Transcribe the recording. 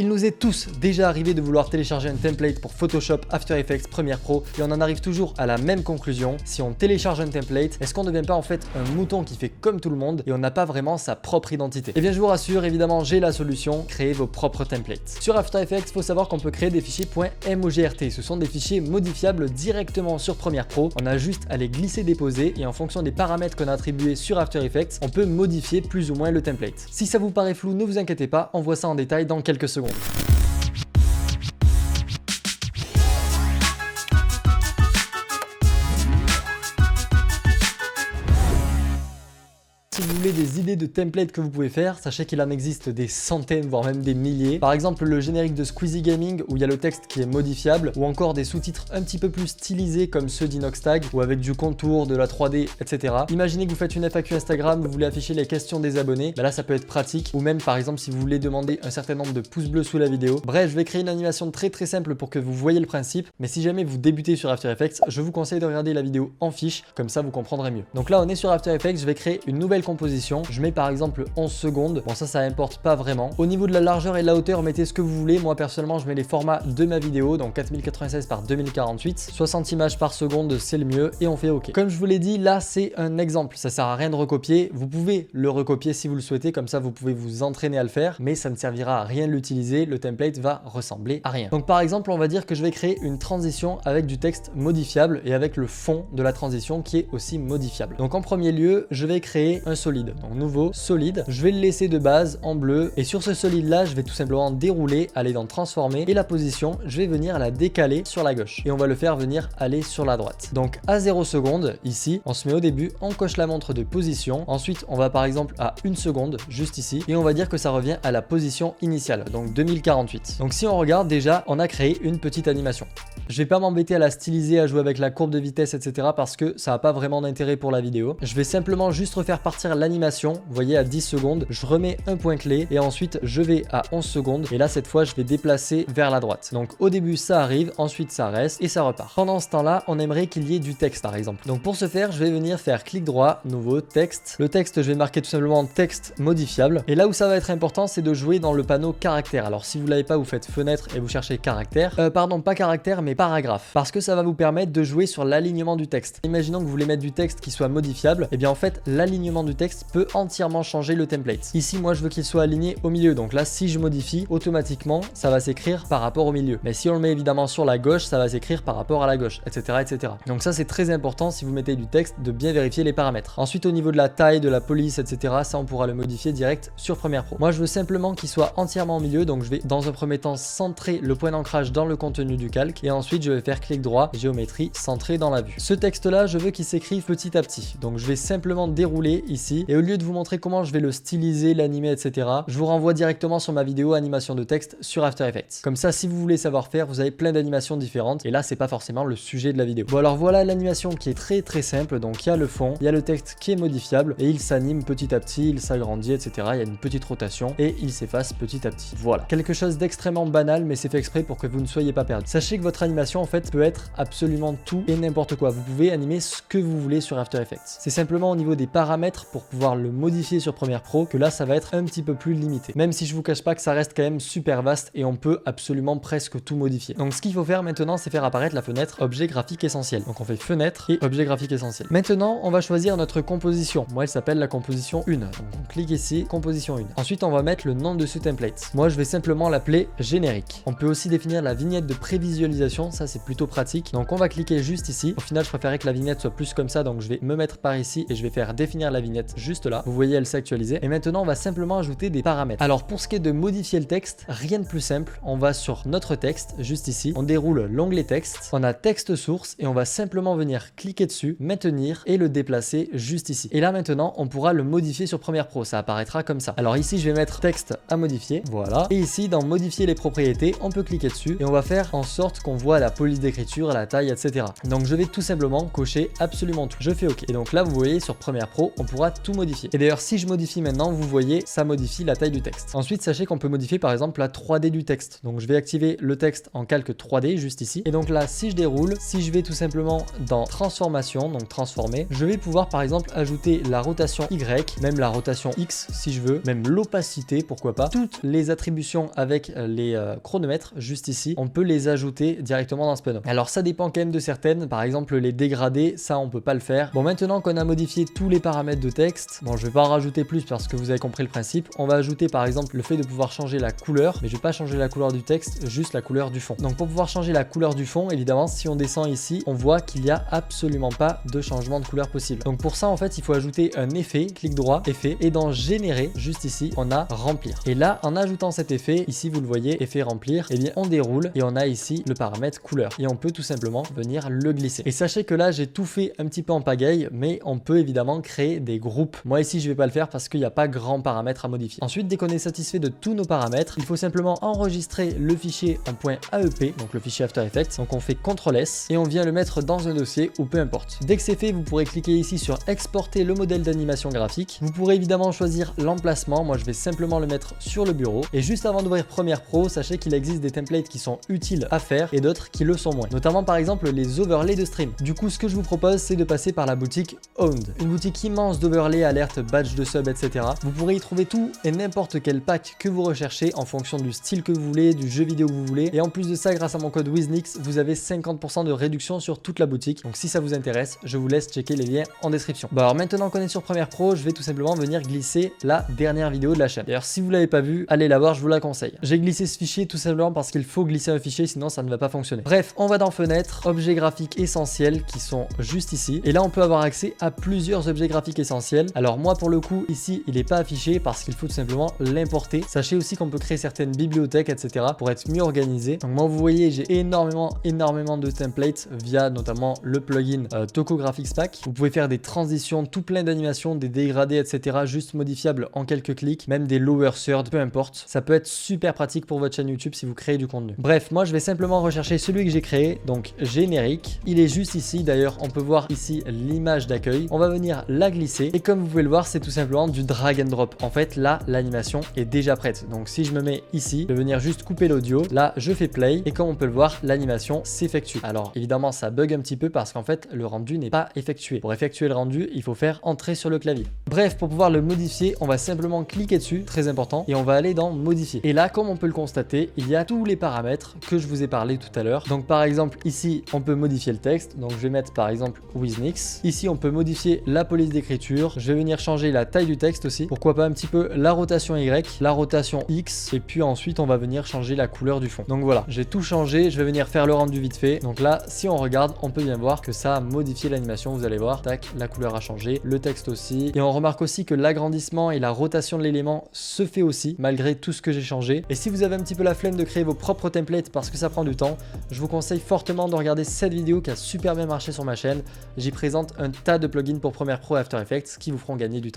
Il nous est tous déjà arrivé de vouloir télécharger un template pour Photoshop, After Effects, Premiere Pro et on en arrive toujours à la même conclusion. Si on télécharge un template, est-ce qu'on ne devient pas en fait un mouton qui fait comme tout le monde et on n'a pas vraiment sa propre identité? Eh bien je vous rassure, évidemment j'ai la solution, créez vos propres templates. Sur After Effects, il faut savoir qu'on peut créer des fichiers .mogrt. Ce sont des fichiers modifiables directement sur Premiere Pro. On a juste à les glisser, déposer et en fonction des paramètres qu'on a attribués sur After Effects, on peut modifier plus ou moins le template. Si ça vous paraît flou, ne vous inquiétez pas, on voit ça en détail dans quelques secondes. Si vous voulez des idées de templates que vous pouvez faire, sachez qu'il en existe des centaines, voire même des milliers. Par exemple, le générique de Squeezie Gaming où il y a le texte qui est modifiable, ou encore des sous-titres un petit peu plus stylisés comme ceux d'Inoxtag, ou avec du contour, de la 3D, etc. Imaginez que vous faites une FAQ Instagram, vous voulez afficher les questions des abonnés, là ça peut être pratique, ou même par exemple si vous voulez demander un certain nombre de pouces bleus sous la vidéo. Bref, je vais créer une animation très simple pour que vous voyez le principe, mais si jamais vous débutez sur After Effects, je vous conseille de regarder la vidéo en fiche, comme ça vous comprendrez mieux. Donc là on est sur After Effects, je vais créer une nouvelle composition, je mets par exemple 11 secondes, bon ça importe pas vraiment. Au niveau de la largeur et de la hauteur, mettez ce que vous voulez, moi personnellement je mets les formats de ma vidéo, donc 4096 par 2048, 60 images par seconde c'est le mieux et on fait OK. Comme je vous l'ai dit, là c'est un exemple, ça sert à rien de recopier, vous pouvez le recopier si vous le souhaitez, comme ça vous pouvez vous entraîner à le faire, mais ça ne servira à rien de l'utiliser, le template va ressembler à rien. Donc par exemple on va dire que je vais créer une transition avec du texte modifiable et avec le fond de la transition qui est aussi modifiable. Donc en premier lieu, je vais créer un solide. Donc nouveau solide, je vais le laisser de base en bleu et sur ce solide là je vais tout simplement dérouler, aller dans transformer et la position je vais venir la décaler sur la gauche et on va le faire venir aller sur la droite. Donc à 0 secondes ici on se met au début, on coche la montre de position, ensuite on va par exemple à 1 seconde juste ici et on va dire que ça revient à la position initiale, donc 2048. Donc si on regarde déjà on a créé une petite animation. Je vais pas m'embêter à la styliser, à jouer avec la courbe de vitesse etc parce que ça n'a pas vraiment d'intérêt pour la vidéo. Je vais simplement juste refaire partir l'animation. Vous voyez à 10 secondes, je remets un point clé et ensuite je vais à 11 secondes et là cette fois je vais déplacer vers la droite. Donc au début ça arrive, ensuite ça reste et ça repart. Pendant ce temps-là, on aimerait qu'il y ait du texte par exemple. Donc pour ce faire, je vais venir faire clic droit, nouveau texte. Le texte, je vais marquer tout simplement texte modifiable. Et là où ça va être important, c'est de jouer dans le panneau caractère. Alors si vous l'avez pas, vous faites fenêtre et vous cherchez caractère. Pardon, pas caractère mais paragraphe. Parce que ça va vous permettre de jouer sur l'alignement du texte. Imaginons que vous voulez mettre du texte qui soit modifiable, et bien en fait l'alignement du texte peut entièrement changer le template. Ici moi je veux qu'il soit aligné au milieu, donc là si je modifie automatiquement ça va s'écrire par rapport au milieu, mais si on le met évidemment sur la gauche ça va s'écrire par rapport à la gauche, etc. Donc ça c'est très important si vous mettez du texte de bien vérifier les paramètres. Ensuite au niveau de la taille, de la police, etc. ça on pourra le modifier direct sur Premiere Pro. Moi je veux simplement qu'il soit entièrement au milieu, donc je vais dans un premier temps centrer le point d'ancrage dans le contenu du calque et ensuite je vais faire clic droit, géométrie, centrer dans la vue. Ce texte là je veux qu'il s'écrive petit à petit, donc je vais simplement dérouler ici et au lieu de vous montrer comment je vais le styliser, l'animer, etc. je vous renvoie directement sur ma vidéo animation de texte sur After Effects. Comme ça, si vous voulez savoir faire, vous avez plein d'animations différentes et là, c'est pas forcément le sujet de la vidéo. Bon, alors voilà l'animation qui est très simple. Donc, il y a le fond, il y a le texte qui est modifiable et il s'anime petit à petit, il s'agrandit, etc. Il y a une petite rotation et il s'efface petit à petit. Voilà. Quelque chose d'extrêmement banal, mais c'est fait exprès pour que vous ne soyez pas perdu. Sachez que votre animation, en fait, peut être absolument tout et n'importe quoi. Vous pouvez animer ce que vous voulez sur After Effects. C'est simplement au niveau des paramètres pour pouvoir le modifier sur Premiere Pro que là ça va être un petit peu plus limité, même si je vous cache pas que ça reste quand même super vaste et on peut absolument presque tout modifier. Donc ce qu'il faut faire maintenant c'est faire apparaître la fenêtre objet graphique essentiel. Donc on fait fenêtre et objet graphique essentiel. Maintenant on va choisir notre composition. Moi elle s'appelle la composition 1, donc on clique ici composition 1. Ensuite on va mettre le nom de ce template. Moi je vais simplement l'appeler générique. On peut aussi définir la vignette de prévisualisation, ça c'est plutôt pratique. Donc on va cliquer juste ici. Au final je préférais que la vignette soit plus comme ça, donc je vais me mettre par ici et je vais faire définir la vignette juste là. Vous voyez elle s'est actualisée et maintenant on va simplement ajouter des paramètres. Alors pour ce qui est de modifier le texte, rien de plus simple, on va sur notre texte juste ici, on déroule l'onglet texte, on a texte source et on va simplement venir cliquer dessus, maintenir et le déplacer juste ici. Et là maintenant on pourra le modifier sur Premiere Pro, ça apparaîtra comme ça. Alors ici je vais mettre texte à modifier, voilà, et ici dans modifier les propriétés on peut cliquer dessus et on va faire en sorte qu'on voit voit la police d'écriture, la taille, etc. Donc je vais tout simplement cocher absolument tout. Je fais OK. Et donc là, vous voyez, sur Premiere Pro, on pourra tout modifier. Et d'ailleurs, si je modifie maintenant, vous voyez, ça modifie la taille du texte. Ensuite, sachez qu'on peut modifier par exemple la 3D du texte. Donc je vais activer le texte en calque 3D juste ici. Et donc là, si je déroule, si je vais tout simplement dans transformation, donc transformer, je vais pouvoir par exemple ajouter la rotation Y, même la rotation X si je veux, même l'opacité, pourquoi pas. Toutes les attributions avec les chronomètres juste ici, on peut les ajouter directement dans Spun. Alors ça dépend quand même de certaines, par exemple les dégradés, ça on peut pas le faire. Bon, maintenant qu'on a modifié tous les paramètres de texte, bon, je vais pas en rajouter plus parce que vous avez compris le principe. On va ajouter par exemple le fait de pouvoir changer la couleur, mais je vais pas changer la couleur du texte, juste la couleur du fond. Donc pour pouvoir changer la couleur du fond, évidemment, si on descend ici, on voit qu'il y a absolument pas de changement de couleur possible. Donc pour ça, en fait, il faut ajouter un effet, clic droit, effet, et dans générer, juste ici, on a remplir. Et là, en ajoutant cet effet, ici vous le voyez, effet remplir, et bien on déroule et on a ici le paramètre couleur. Et on peut tout simplement venir le glisser. Et sachez que là, j'ai tout fait un petit peu en pagaille, mais on peut évidemment créer des groupes. Moi ici, je vais pas le faire parce qu'il n'y a pas grand paramètre à modifier. Ensuite, dès qu'on est satisfait de tous nos paramètres, il faut simplement enregistrer le fichier en .aep, donc le fichier After Effects. Donc on fait CTRL-S et on vient le mettre dans un dossier ou peu importe. Dès que c'est fait, vous pourrez cliquer ici sur exporter le modèle d'animation graphique. Vous pourrez évidemment choisir l'emplacement. Moi, je vais simplement le mettre sur le bureau. Et juste avant d'ouvrir Premiere Pro, sachez qu'il existe des templates qui sont utiles à faire et d'autres qui le sont moins. Notamment par exemple les overlays de stream. Du coup, ce que je vous propose, c'est de passer par la boutique Owned. Une boutique immense d'overlays, alertes, badges de sub, etc. Vous pourrez y trouver tout et n'importe quel pack que vous recherchez en fonction du style que vous voulez, du jeu vidéo que vous voulez. Et en plus de ça, grâce à mon code WizNix, vous avez 50% de réduction sur toute la boutique. Donc si ça vous intéresse, je vous laisse checker les liens en description. Bon, alors maintenant qu'on est sur Premiere Pro, je vais tout simplement venir glisser la dernière vidéo de la chaîne. D'ailleurs, si vous l'avez pas vue, allez la voir, je vous la conseille. J'ai glissé ce fichier tout simplement parce qu'il faut glisser un fichier, sinon ça ne va pas fonctionner. Bref, on va dans Fenêtre, objets graphiques essentiels qui sont juste ici. Et là, on peut avoir accès à plusieurs objets graphiques essentiels. Alors moi, pour le coup, ici, il n'est pas affiché parce qu'il faut tout simplement l'importer. Sachez aussi qu'on peut créer certaines bibliothèques, etc. pour être mieux organisé. Donc moi, vous voyez, j'ai énormément de templates via notamment le plugin Toco Graphics Pack. Vous pouvez faire des transitions, tout plein d'animations, des dégradés, etc. juste modifiables en quelques clics, même des lower thirds, peu importe. Ça peut être super pratique pour votre chaîne YouTube si vous créez du contenu. Bref, moi, je vais simplement rechercher celui que j'ai créé, donc générique. Il est juste ici. D'ailleurs, on peut voir ici l'image d'accueil. On va venir la glisser et comme vous pouvez le voir, c'est tout simplement du drag and drop. En fait, là, l'animation est déjà prête. Donc si je me mets ici, je vais venir juste couper l'audio. Là, je fais play et comme on peut le voir, l'animation s'effectue. Alors évidemment, ça bug un petit peu parce qu'en fait, le rendu n'est pas effectué. Pour effectuer le rendu, il faut faire entrer sur le clavier. Bref, pour pouvoir le modifier, on va simplement cliquer dessus, très important, et on va aller dans modifier. Et là, comme on peut le constater, il y a tous les paramètres que je vous ai parlé tout à l'heure. Donc par exemple, ici, on peut modifier le texte. Donc je vais mettre par exemple WizNix. Ici, on peut modifier la police d'écriture. Je vais venir changer la taille du texte aussi. Pourquoi pas un petit peu la rotation Y, la rotation X, et puis ensuite, on va venir changer la couleur du fond. Donc voilà, j'ai tout changé. Je vais venir faire le rendu vite fait. Donc là, si on regarde, on peut bien voir que ça a modifié l'animation. Vous allez voir, tac, la couleur a changé, le texte aussi. Et on remarque aussi que l'agrandissement et la rotation de l'élément se fait aussi, malgré tout ce que j'ai changé. Et si vous avez un petit peu la flemme de créer vos propres templates parce que ça prend du temps, je vous conseille fortement de regarder cette vidéo qui a super bien marché sur ma chaîne. J'y présente un tas de plugins pour Premiere Pro et After Effects qui vous feront gagner du temps.